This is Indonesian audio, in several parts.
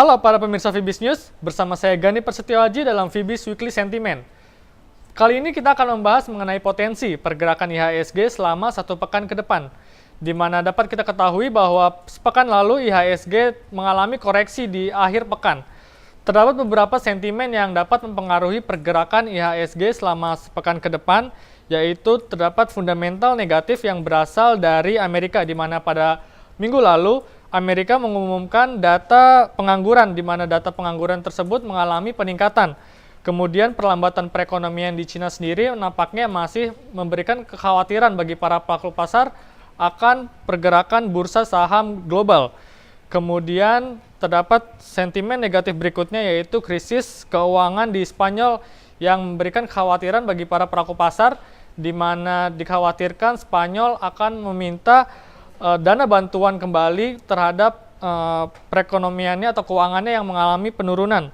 Halo para pemirsa Fibis News, bersama saya Gani Prasetyoaji dalam Fibis Weekly Sentiment. Kali ini kita akan membahas mengenai potensi pergerakan IHSG selama satu pekan ke depan, di mana dapat kita ketahui bahwa sepekan lalu IHSG mengalami koreksi di akhir pekan. Terdapat beberapa sentimen yang dapat mempengaruhi pergerakan IHSG selama sepekan ke depan, yaitu terdapat fundamental negatif yang berasal dari Amerika, di mana pada minggu lalu Amerika mengumumkan data pengangguran, di mana data pengangguran tersebut mengalami peningkatan. Kemudian perlambatan perekonomian di Cina sendiri nampaknya masih memberikan kekhawatiran bagi para pelaku pasar akan pergerakan bursa saham global. Kemudian terdapat sentimen negatif berikutnya, yaitu krisis keuangan di Spanyol yang memberikan kekhawatiran bagi para pelaku pasar, di mana dikhawatirkan Spanyol akan meminta dana bantuan kembali terhadap perekonomiannya atau keuangannya yang mengalami penurunan.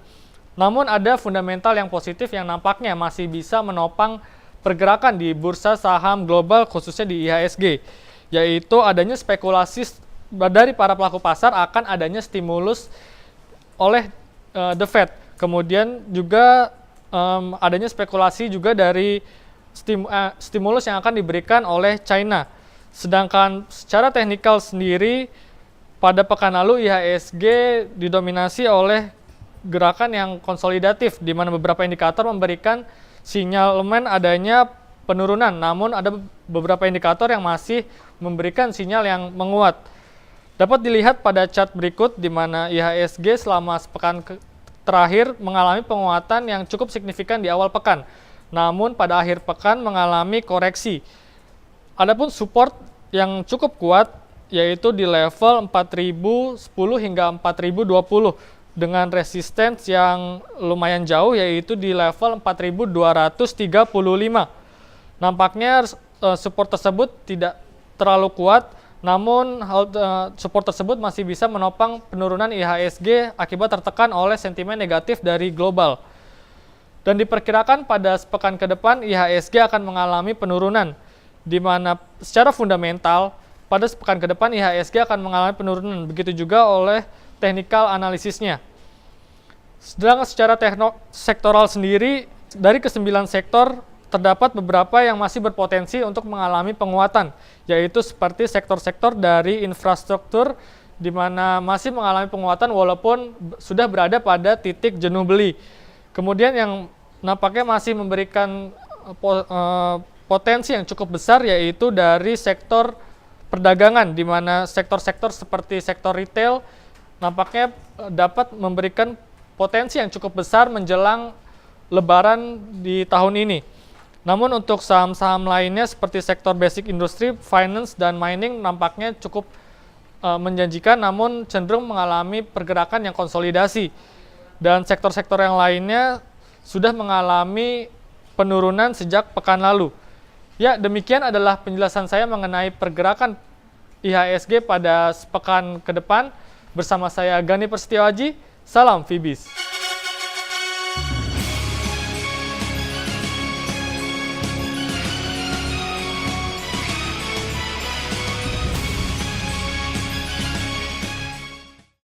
Namun ada fundamental yang positif yang nampaknya masih bisa menopang pergerakan di bursa saham global, khususnya di IHSG, yaitu adanya spekulasi dari para pelaku pasar akan adanya stimulus oleh The Fed. Kemudian juga adanya spekulasi juga dari stimulus yang akan diberikan oleh China. Sedangkan secara teknikal sendiri, pada pekan lalu IHSG didominasi oleh gerakan yang konsolidatif, di mana beberapa indikator memberikan sinyalemen adanya penurunan, namun ada beberapa indikator yang masih memberikan sinyal yang menguat. Dapat dilihat pada chart berikut, di mana IHSG selama sepekan terakhir mengalami penguatan yang cukup signifikan di awal pekan, namun pada akhir pekan mengalami koreksi. Adapun support yang cukup kuat yaitu di level 4010 hingga 4020 dengan resistance yang lumayan jauh, yaitu di level 4235. Nampaknya support tersebut tidak terlalu kuat, namun support tersebut masih bisa menopang penurunan IHSG akibat tertekan oleh sentimen negatif dari global. Dan diperkirakan pada sepekan ke depan IHSG akan mengalami penurunan, di mana secara fundamental pada sepekan ke depan IHSG akan mengalami penurunan, begitu juga oleh technical analisisnya. Sedangkan secara sektoral sendiri, dari ke-9 sektor terdapat beberapa yang masih berpotensi untuk mengalami penguatan, yaitu seperti sektor-sektor dari infrastruktur, di mana masih mengalami penguatan walaupun sudah berada pada titik jenuh beli. Kemudian yang nampaknya masih memberikan potensi yang cukup besar yaitu dari sektor perdagangan, di mana sektor-sektor seperti sektor retail nampaknya dapat memberikan potensi yang cukup besar menjelang Lebaran di tahun ini. Namun untuk saham-saham lainnya seperti sektor basic industry, finance, dan mining nampaknya cukup menjanjikan, namun cenderung mengalami pergerakan yang konsolidasi. Dan sektor-sektor yang lainnya sudah mengalami penurunan sejak pekan lalu. Ya, demikian adalah penjelasan saya mengenai pergerakan IHSG pada sepekan ke depan. Bersama saya Gani Prasetyoaji, salam Fibis.